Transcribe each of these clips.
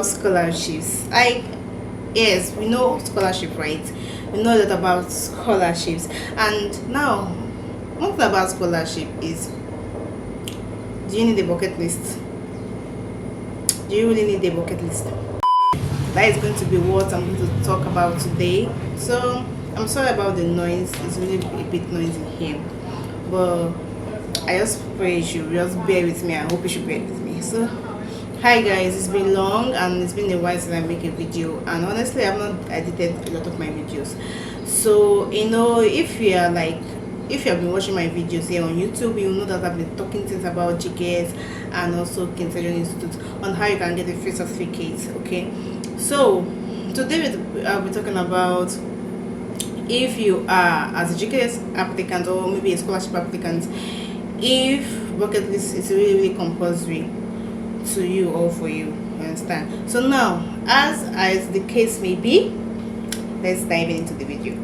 about scholarships. Yes, we know scholarship, right? We know that about scholarships. And now, one thing about scholarship is, do you need a bucket list? Do you really need a bucket list? That is going to be what I'm going to talk about today. So I'm sorry about the noise. It's really a bit noisy here, but I just pray you should just bear with me. I hope you should bear with me. So hi guys, it's been long and it's been a while since I make a video, and honestly I've not edited a lot of my videos. So if you have been watching my videos here on YouTube, you know that I've been talking things about GKS and also Kinesian Institute on how you can get a free certificate. Okay, so today I'll be talking about if you are as a GKS applicant or maybe a scholarship applicant, if bucket list is really compulsory to you or for you. You understand? So now, as the case may be, let's dive into the video.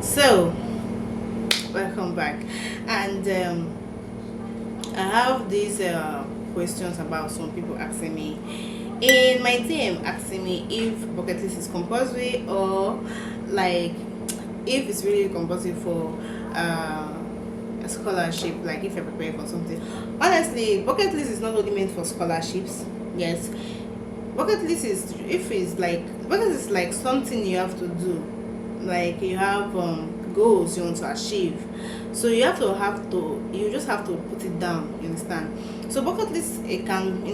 So welcome back, and I have these questions about some people asking me in my DM, asking me if bucket list is compulsory, or like if it's really compulsory for a scholarship, like if you're preparing for something. Honestly, bucket list is not only meant for scholarships. Yes, bucket list is bucket list is like something you have to do, like you have goals you want to achieve, so you just have to put it down. You understand? So bucket list, it can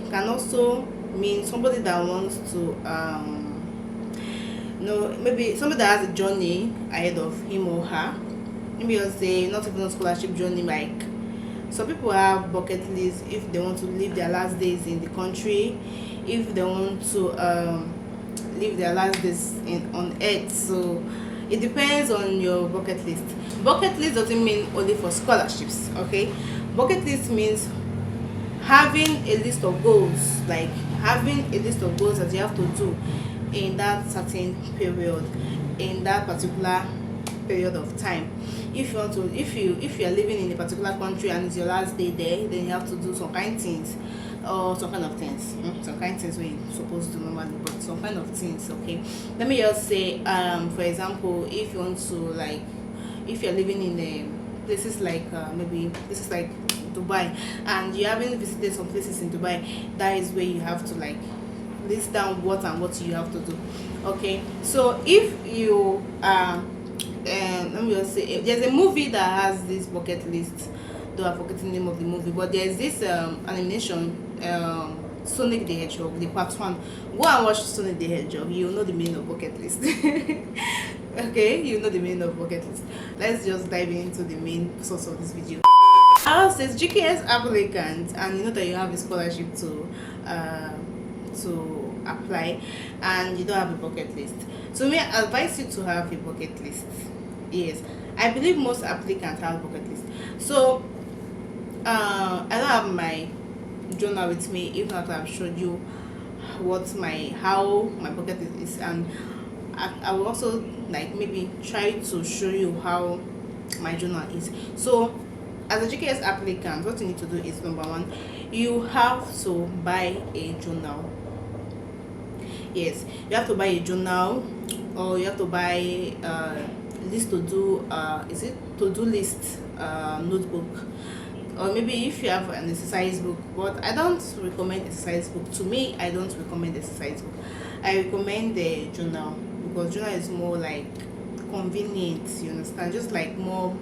can also mean somebody that wants to maybe somebody that has a journey ahead of him or her. Maybe you'll say not even a scholarship journey, like some people have bucket list if they want to live their last days in the country, if they want to live their last days on earth. So it depends on your bucket list. Bucket list doesn't mean only for scholarships. Okay, bucket list means having a list of goals, like having a list of goals that you have to do in that certain period, in that particular period of time. If you are living in a particular country and it's your last day there, then you have to do some kind of things, or some kind of things, some kind of things we're supposed to do normally, but some kind of things. Okay, let me just say, for example, if you want to, if you're living in a places like maybe places like Dubai, and you haven't visited some places in Dubai, that is where you have to list down what you have to do. Okay, so if you let me just say, there's a movie that has this bucket list, though I forget the name of the movie, but there's this animation, Sonic the Hedgehog, the part 1. Go and watch Sonic the Hedgehog, you'll know the meaning of bucket list. Okay, you know the meaning of bucket list. Let's just dive into the main source of this video. As a GKS applicant, and you know that you have a scholarship to apply, and you don't have a bucket list, so may I advise you to have a bucket list. Yes, I believe most applicants have bucket list. So I don't have my journal with me. If not, I've showed you how my bucket list is, and I will also maybe try to show you how my journal is. So as a GKS applicant, what you need to do is, number one, you have to buy a journal. Yes, you have to buy a journal, or you have to buy list to do to-do list notebook, or maybe if you have an exercise book. But I don't recommend exercise book. To me, I don't recommend exercise book. I recommend the journal, because journal is more convenient. You understand? Just more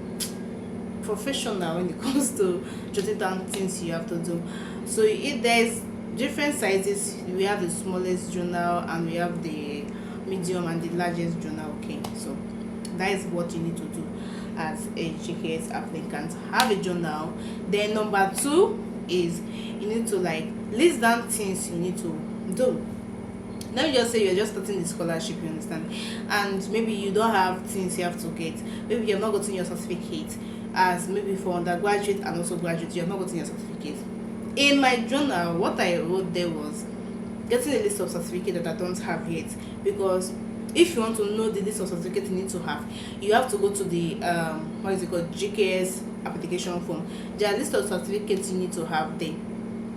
professional when it comes to jotting down things you have to do. So there's different sizes. We have the smallest journal, and we have the medium and the largest journal. Okay, so that is what you need to do as a GKS applicant. Have a journal. Then number 2 is you need to list down things you need to do. Let me just say you're just starting the scholarship, you understand, and maybe you don't have things you have to get. Maybe you've not gotten your certificate, as maybe for undergraduate and also graduate, you have not gotten your certificate. In my journal, what I wrote there was getting a list of certificates that I don't have yet, because if you want to know the list of certificates you need to have, you have to go to the what is it called, GKS application form. There are list of certificates you need to have there.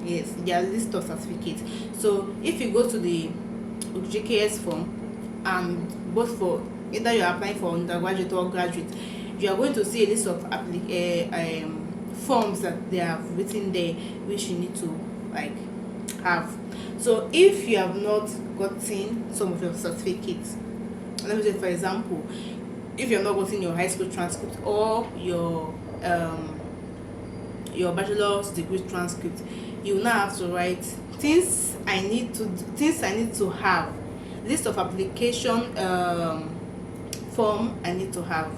Yes, there are list of certificates. So if you go to the GKS form, and both for either you're applying for undergraduate or graduate, you are going to see a list of forms that they have written there, which you need to like have. So if you have not gotten some of your certificates, let me say for example, if you have not gotten your high school transcript or your bachelor's degree transcript, you now have to write things I need to have, list of application form I need to have.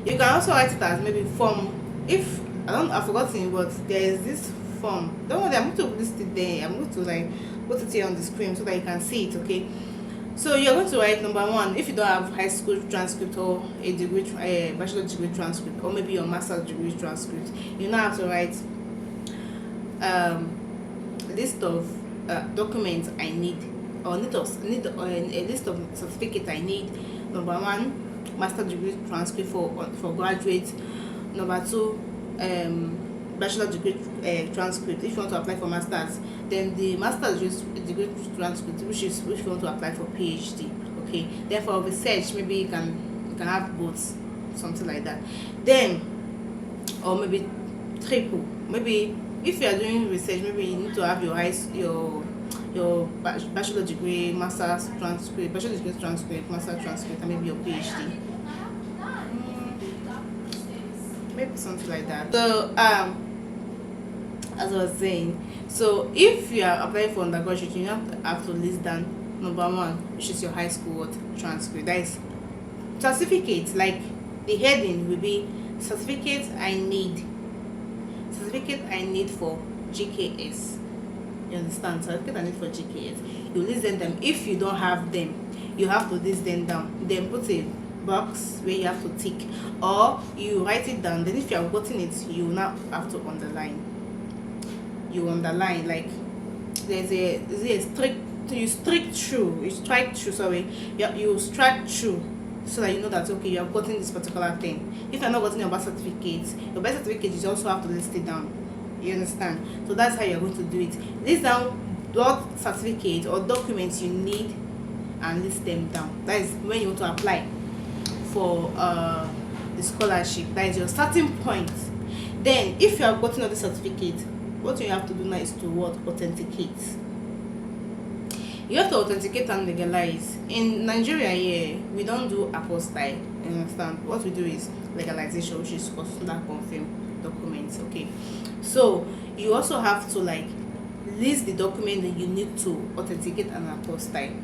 You can also write it as maybe form, if I've forgotten, but there is this form. Don't worry, I'm going to list it there. I'm going to like put it here on the screen so that you can see it. Okay, so you're going to write number one, if you don't have high school transcript or a bachelor degree transcript, or maybe your master's degree transcript, you now have to write list of documents I need, or a list of certificates I need. Number one, master degree transcript for graduate. Number two, bachelor degree transcript if you want to apply for masters. Then the master's degree transcript, which if you want to apply for PhD. Okay, therefore research, maybe you can have both, something like that. Then, or maybe triple, maybe if you are doing research, maybe you need to have your bachelor degree, master's transcript, bachelor degree transcript, master's transcript, and maybe your PhD. Maybe something like that. So as I was saying, so if you are applying for undergraduate, you have to list down number one, which is your high school transcript. That is certificate, like the heading will be certificate I need for GKS. You understand? Certificate I need for GKS. You list them. If you don't have them, you have to list them down, then put a box where you have to tick, or you write it down. Then if you have gotten it, you now have to underline. You underline, like there's a you strike through, so that you know that okay, you have gotten this particular thing. If you have not gotten your birth certificate, you also have to list it down. You understand? So that's how you're going to do it. List down what certificate or documents you need and list them down. That is when you want to apply for the scholarship. That is your starting point. Then if you have gotten all the certificate, what you have to do now is to authenticate. You have to authenticate and legalize. In Nigeria here, we don't do apostille. You understand? What we do is legalization, which is consular confirmed documents. Okay, so you also have to like list the document that you need to authenticate an apostille.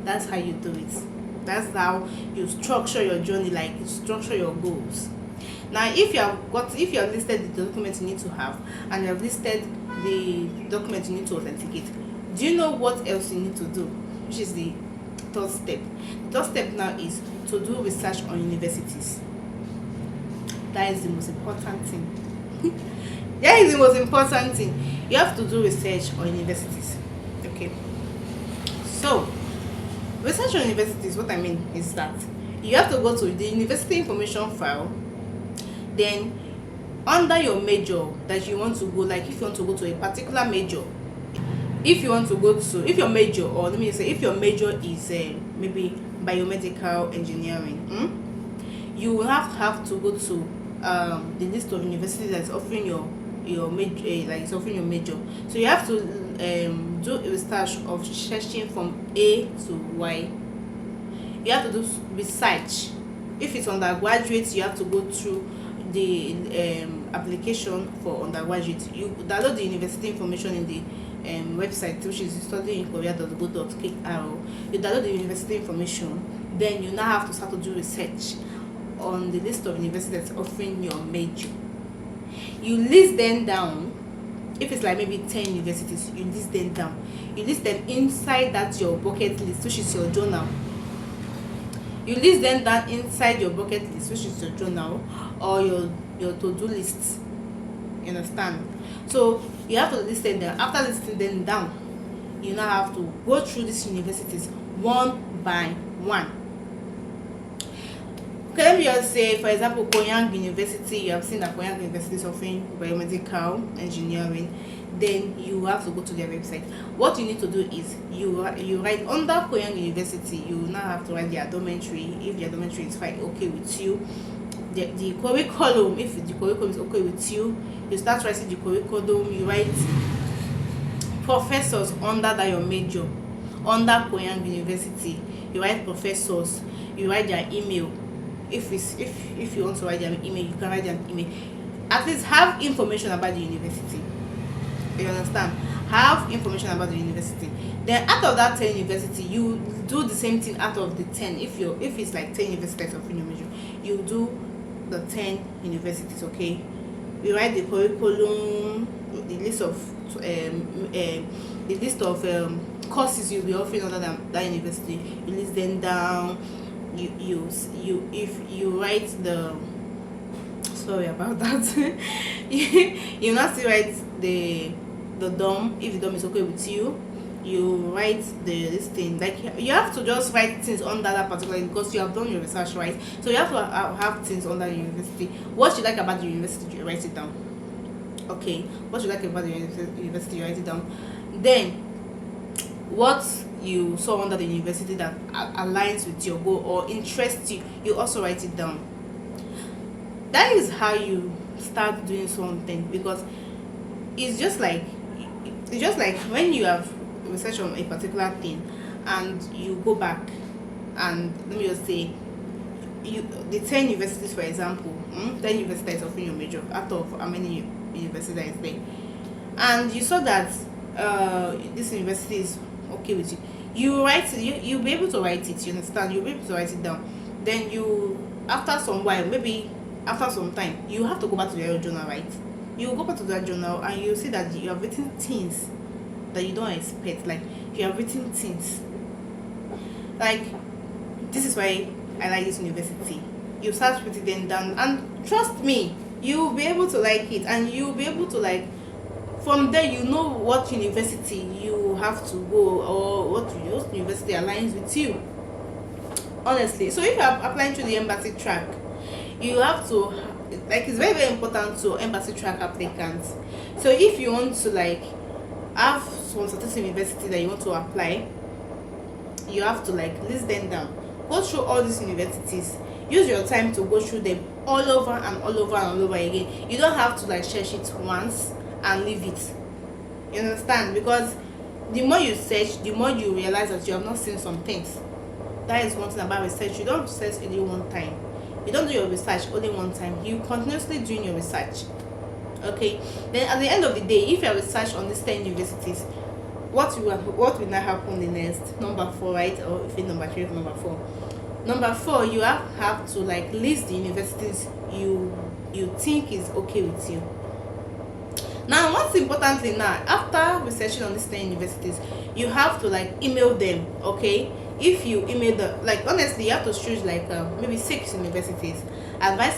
That's how you do it. That's how you structure your journey, like you structure your goals. Now if you have listed the documents you need to have, and you have listed the documents you need to authenticate, do you know what else you need to do, which is the third step? The third step now is to do research on universities. That is the most important thing. That is the most important thing. You have to do research on universities. Okay, so research on universities, what I mean is that you have to go to the university information file. Then under your major that you want to go, like if you want to go to a particular major, if your major, or let me say if your major is maybe biomedical engineering, you will have to go to the list of universities that's offering your major, like it's offering your major. So you have to do a research of searching from A to Y. You have to do research. If it's undergraduate, you have to go through the application for undergraduate. You download the university information in the website, which is studyinkorea.go.kr. You download the university information, then you now have to start to do research on the list of universities that's offering your major. You list them down. If it's like maybe 10 universities, you list them down. You list them inside that your bucket list, which is your journal. You list them down inside your bucket list, which is your journal, or your to-do list. You understand? So you have to list them down. After listing them down, you now have to go through these universities one by 1. Okay, let me just say, for example, Koyang University. You have seen that Koyang University is offering biomedical engineering. Then you have to go to their website. What you need to do is you write under Koyang University. You now have to write their dormitory. If their dormitory is fine, okay with you, the curriculum. If the curriculum is okay with you, you start writing the curriculum. You write professors under that your major. Under Koyang University, you write professors. You write their email. If you want to write their email, you can write their email. At least have information about the university. You understand? Have information about the university. Then out of that 10 university, you do the same thing out of the 10. If it's like 10 universities of your major, you do the 10 universities. Okay, you write the curriculum, the list of courses you'll be offering under that university. You list them down. If you write the, sorry about that, you not still write the dorm. If the dorm is okay with you, you write this thing. Like, you have to just write things under that particular, because you have done your research, right? So you have to have things under the university. What you like about the university, you write it down. Okay, what you like about the university, you write it down. Then what you saw under the university that aligns with your goal or interests you, you also write it down. That is how you start doing something, because it's just like when you have research on a particular thing and you go back and, let me just say, the 10 universities, for example, 10 universities offering your major out of how many universities there is there, and you saw that this university is okay with you, you write it. You'll be able to write it, you understand? You'll be able to write it down. Then you, after some while, maybe after some time, you have to go back to your journal, right? You go back to that journal and you see that you have written things that you don't expect. Like, you have written things like, this is why I like this university. You start putting them down, and trust me, you'll be able to like it, and you'll be able to, like, from there, you know what university you have to go, or what university aligns with you, honestly. So if you are applying to the embassy track, you have to, like, it's very, very important to embassy track applicants. So if you want to, like, have some certain university that you want to apply, you have to, like, list them down, go through all these universities, use your time to go through them all over and all over and all over again. You don't have to, like, search it once and leave it, you understand? Because the more you search, the more you realize that you have not seen some things. That is one thing about research. You don't research only one time. You don't do your research only one time. You continuously doing your research. Okay, then at the end of the day, if you have research on these 10 universities, what will now happen the next? Number 4, right? Or if it's number 3 or number 4. Number 4, you have to, like, list the universities you think is okay with you. Now, what's importantly, now, after researching on these 10 universities, you have to, like, email them. Okay, if you email them, like, honestly, you have to choose, like, maybe 6 universities. Advise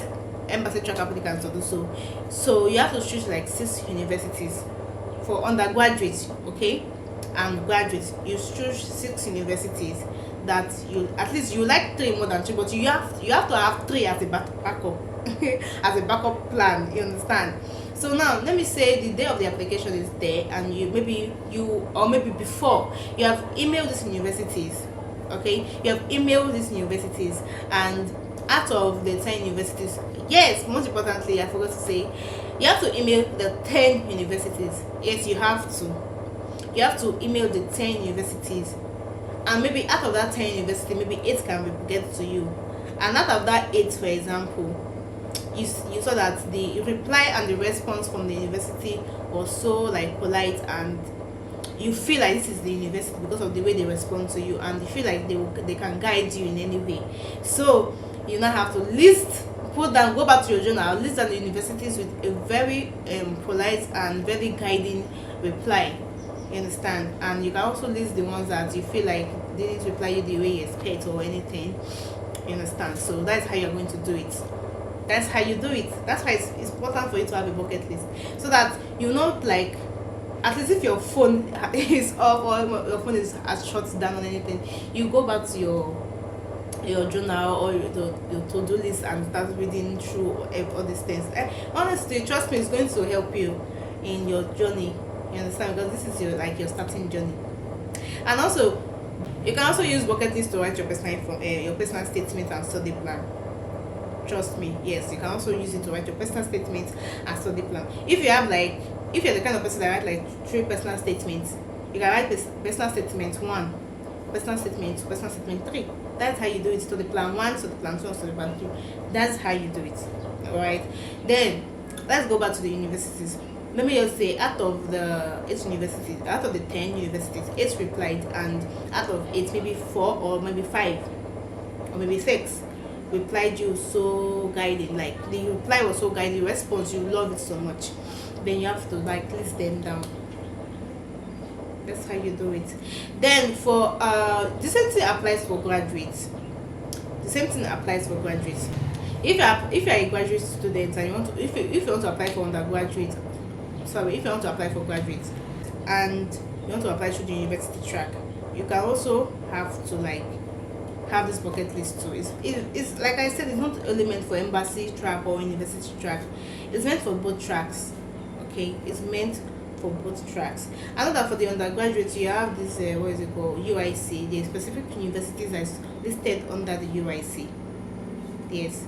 embassy track applicants to do so. So you have to choose, like, 6 universities for undergraduates, okay, and graduates. You choose 6 universities that you, at least you like 3 more than 3, but you have to have 3 as a backup as a backup plan, you understand? So now, let me say the day of the application is there, and maybe before, you have emailed these universities. Okay, you have emailed these universities, and out of the 10 universities, yes, most importantly, I forgot to say, you have to email the 10 universities. Yes, you have to email the 10 universities, and maybe out of that 10 university, maybe 8 can get to you, and out of that 8, for example, you saw that the reply and the response from the university was so, like, polite, and you feel like this is the university because of the way they respond to you, and you feel like they can guide you in any way. So you now have to go back to your journal, list down the universities with a very polite and very guiding reply, you understand? And you can also list the ones that you feel like they didn't reply you the way you expect or anything, you understand? So that's how you're going to do it. That's why it's important for you to have a bucket list, so that you know, like, at least if your phone is off or your phone is has shut down on anything, you go back to your journal or your to-do list and start reading through all these things. Honestly, trust me, it's going to help you in your journey. You understand? Because this is your starting journey. And also, you can also use bucket list to write your personal statement and study plan. Trust me, yes, you can also use it to write your personal statement and study plan. If you're the kind of person that write like 3 personal statements, you can write personal statement 1, personal statement 2, personal statement 3. That's how you do it. Study plan 1, study plan 2, study plan 3. That's how you do it. Alright, then let's go back to the universities. Let me just say, out of the 10 universities, 8 replied, and out of 8, maybe 4 or maybe 5 or maybe 6 replied you so guiding. Like the reply was so guiding, the response, you love it so much. Then you have to like list them down. That's how you do it. Then for the same thing applies for graduates. The same thing applies for graduates. If you're a graduate student and you want to, if you want to apply for undergraduate, if you want to apply for graduates and you want to apply through the university track, you can also have to like have this bucket list too. It's like I said, it's not only meant for embassy track or university track. It's meant for both tracks. Okay, it's meant for both tracks. I know that for the undergraduate you have this what is it called, UIC. The specific universities that is listed under the UIC. Yes,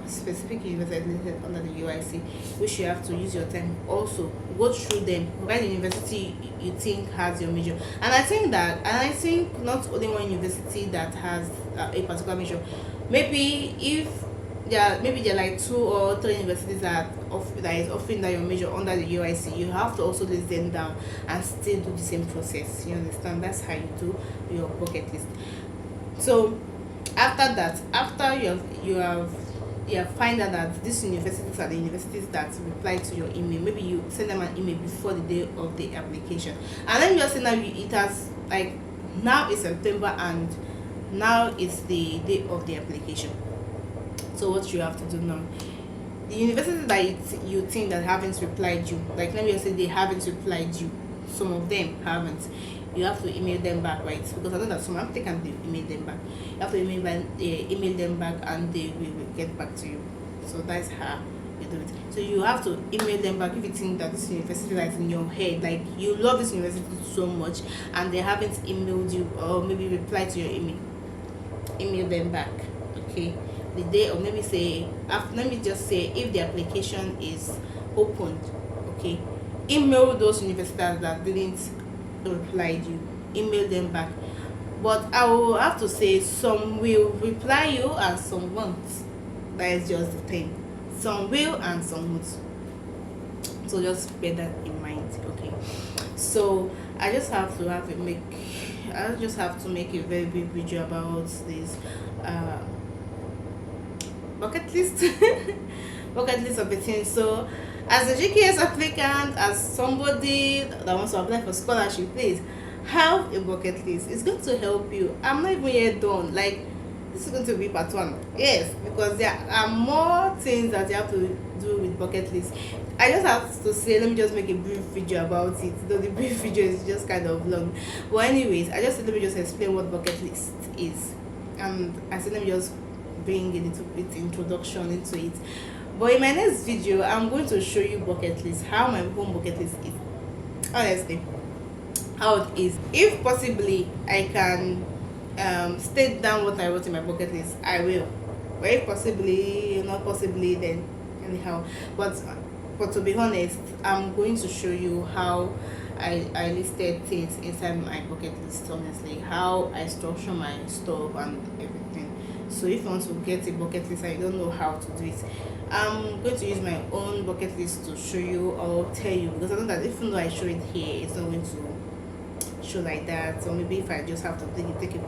specific universities listed under the UIC, which you have to use your time also go through them. Why the university you think has your major, and I think not only one university that has a particular major. Maybe there are like 2 or 3 universities that is offering that your major under the UIC, you have to also list them down and still do the same process. You understand? That's how you do your bucket list. So after that, after you have find out that these universities are the universities that reply to your email, maybe you send them an email before the day of the application, and then you just say now it has like now it's September and now it's the day of the application. So what you have to do now, the universities that you think that haven't replied you, like let me just say they haven't replied you, some of them haven't, you have to email them back, right? Because I know that some applicants email them back. You have to email them back and they will get back to you. So that's how you do it. So you have to email them back if you think that this university that is in your head, like you love this university so much and they haven't emailed you or maybe replied to your email them back. Okay, the day, or let me just say if the application is opened, okay, email those universities that didn't reply you, email them back. But I will have to say some will reply you and some won't. That is just the thing. Some will and some won't. So just bear that in mind. Okay, so I just have to make a very big video about this bucket list of a thing. So as a GKS applicant, as somebody that wants to apply for scholarship, please have a bucket list. It's going to help you. I'm not even yet done. Like, this is going to be part 1. Yes, because there are more things that you have to do with bucket list. I just have to say, let me just make a brief video about it. Though the brief video is just kind of long. But anyways, let me just explain what bucket list is. And I said let me just bring a little bit introduction into it. But in my next video, I'm going to show you bucket list, how my home bucket list is. Honestly, how it is. If possibly I can state down what I wrote in my bucket list, I will. But if possibly, not possibly, then anyhow. But to be honest, I'm going to show you how I listed things inside my bucket list, honestly, how I structure my stuff and everything. So if you want to get a bucket list and you don't know how to do it, I'm going to use my own bucket list to show you or tell you, because I know that even though I show it here, it's not going to show like that. So maybe if I just have to take a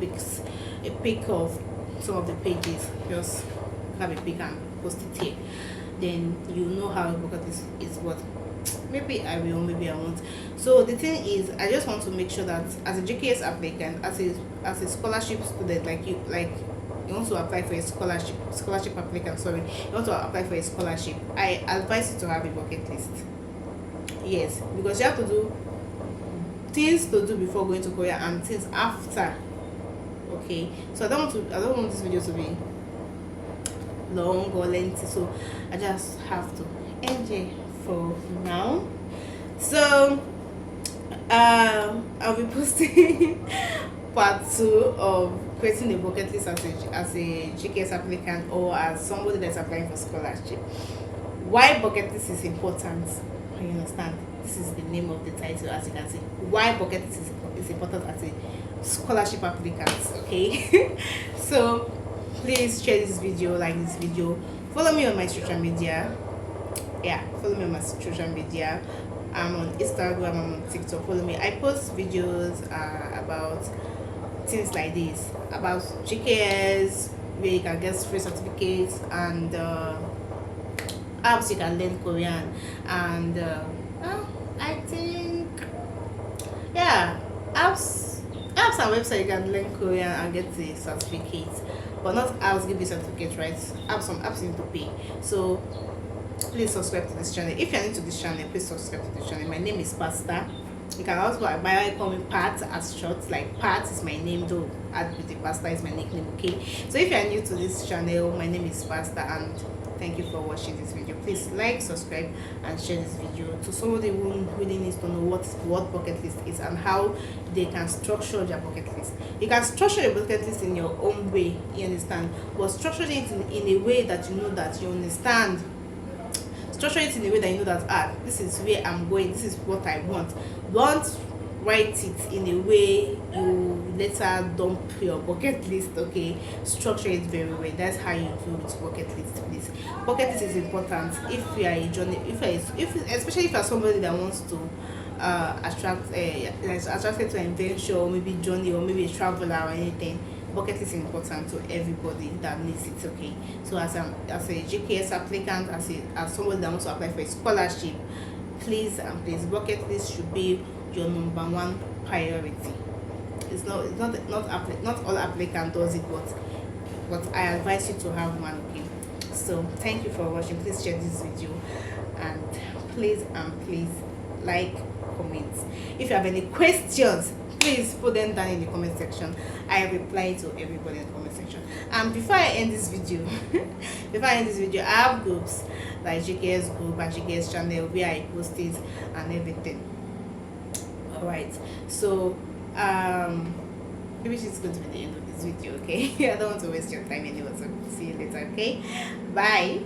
pic of some of the pages, just have a pic and post it here, then you know how a bucket list is what. Maybe I will, maybe I won't. So the thing is, I just want to make sure that as a GKS applicant, as a scholarship student, you want to apply for a scholarship applicant, sorry, you want to apply for a scholarship, I advise you to have a bucket list. Yes, because you have to do things to do before going to Korea and things after. Okay, so I don't want this video to be long or lengthy, so I just have to end it for now. So I'll be posting part 2 of creating a bucket list as a GKS applicant or as somebody that's applying for scholarship. Why bucket list is important? You understand? This is the name of the title, as you can see. Why bucket list is important as a scholarship applicant. Okay. So please share this video, like this video, follow me on my social media. Follow me on my social media. I'm on Instagram, I'm on TikTok. Follow me. I post videos about things like this, about GKS, where you can get free certificates, and apps you can learn Korean, and I think apps and website you can learn Korean and get the certificate, but not apps give you certificate, right? Some apps you need to pay. So please subscribe to this channel. If you're new to this channel, please subscribe to this channel. My name is Pastor. You can also call me Pat as short. Like Pat is my name, though add with the Pastor is my nickname. Okay, so if you're new to this channel, my name is Pastor, and thank you for watching this video. Please like, subscribe, and share this video to somebody who really needs to know what bucket list is and how they can structure their bucket list. You can structure your bucket list in your own way, you understand, but structure it in a way that you know that you understand. Structure it in a way that you know that this is where I'm going, this is what I want. Don't write it in a way you later dump your bucket list. Okay, structure it very well. That's how you do with bucket list. Please, bucket list is important if you are a journey, especially if you are somebody that wants to attracted to an adventure, or maybe journey, or maybe a traveler or anything. Bucket list is important to everybody that needs it. Okay, so as a GKS applicant, as somebody that wants to apply for a scholarship, please bucket list should be your number one priority. It's not all applicant does it, but I advise you to have one. Okay, so thank you for watching. Please share this video, and please like, comment. If you have any questions, please put them down in the comment section. I reply to everybody in the comment section. And before I end this video, I have groups like GKS group and GKS channel where I post it and everything. Alright, so maybe this is going to be the end of this video. Okay, I don't want to waste your time anyway, so see you later. Okay, bye.